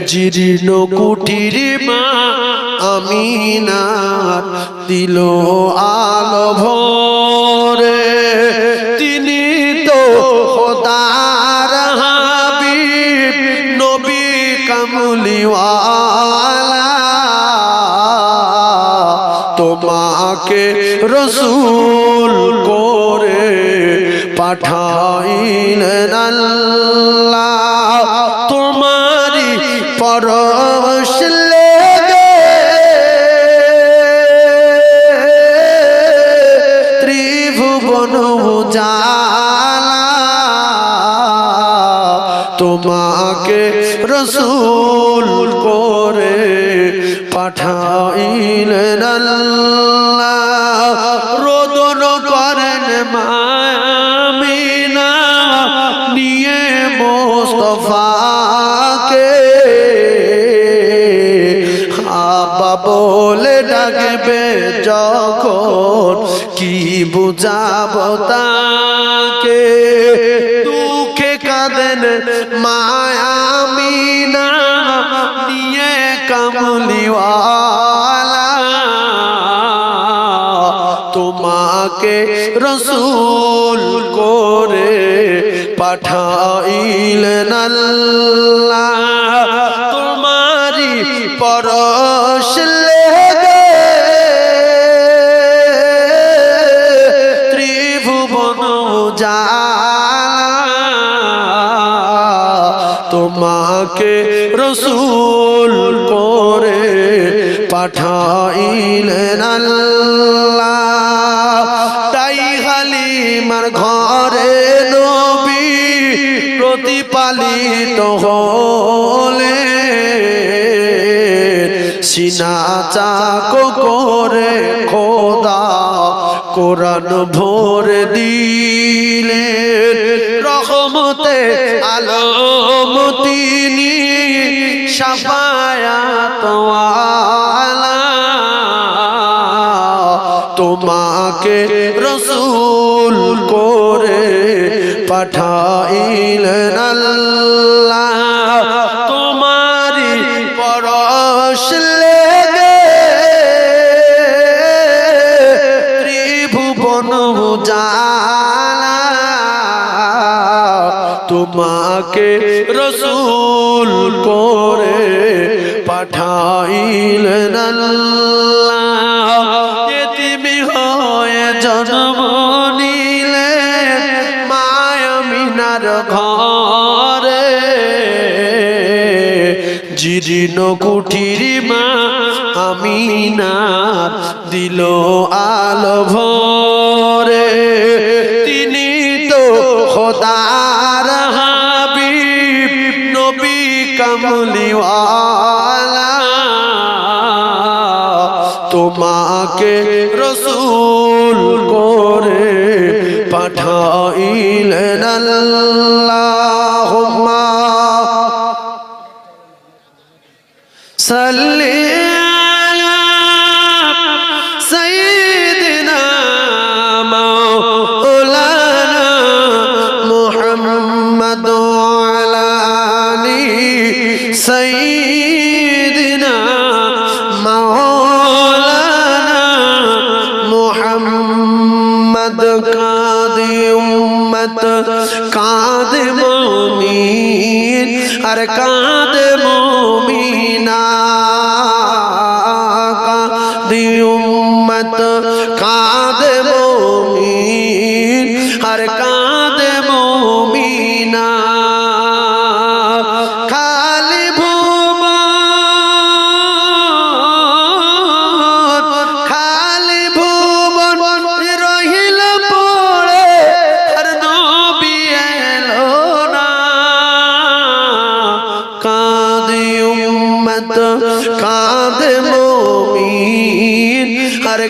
জীর্ণ কুঠির মা আমিনা দিল আলো ভরে তিনি তো খোদার হাবিব নবী কামলিওয়ালা তোমাকে রসূল করে পাঠাইলেন আল্লাহ তোমারি পরশ লেগে ত্রিভুবন উজালা তোমাকে রসূল করে পাঠাইলেন আল্লাহ রোদন করেন আমিনা নিয়ে মোস্তফাকে আব্বা বলে ডাকবে যখন কি বুঝাবো তাকে দুঃখে কাঁদেন আমিনা নিয়ে কামলিওয়ালা তোমাকে রসূল করে পাঠাইলেন আল্লাহ তোমারি পরশ লেগে ত্রিভুবন উজালা তোমাকে রসূল করে পাঠাইলেন আল্লাহ তাই হালিমার ঘরে নবী প্রতিপালিত হলে সিনা চাকো করে খোদা কোরআন ভরে দিলেন রহমতে আলম তিনি শাফায়াত ওয়ালা তোমাকে রসূল করে পাঠাইলেন আল্লাহ তোমারি পরশ লেগে ত্রিভুবন উজালা তোমাকে রসূল করে পাঠাইলেন আল্লাহ এতিমি হয়ে জন্ম নিলেন মা আমিনার ঘরে জীর্ণ কুঠির মা আমিনা দিল আলো ভরে তিনি তো খোদার হাবিব নবী কামলিওয়ালা তোমাকে রসূল করে পাঠাইলেন আল্লাহুম্মা সাল্লি আলা সাইয়্যিদিনা মাওলানা মুহাম্মদ ওয়া আলা আলি সাইয়্যিদিনা মাওলানা মুহাম্মদ কাদি উম্মত কাদে মুমিন আর কাদে মুমিনা কাদি উম্মত কাদে মুমিন আর কাদে মুমিনা খালি ভুবন রহিল পড়ে আর নবী এলো না কাঁদে উম্মত কাঁদে মুমিন আর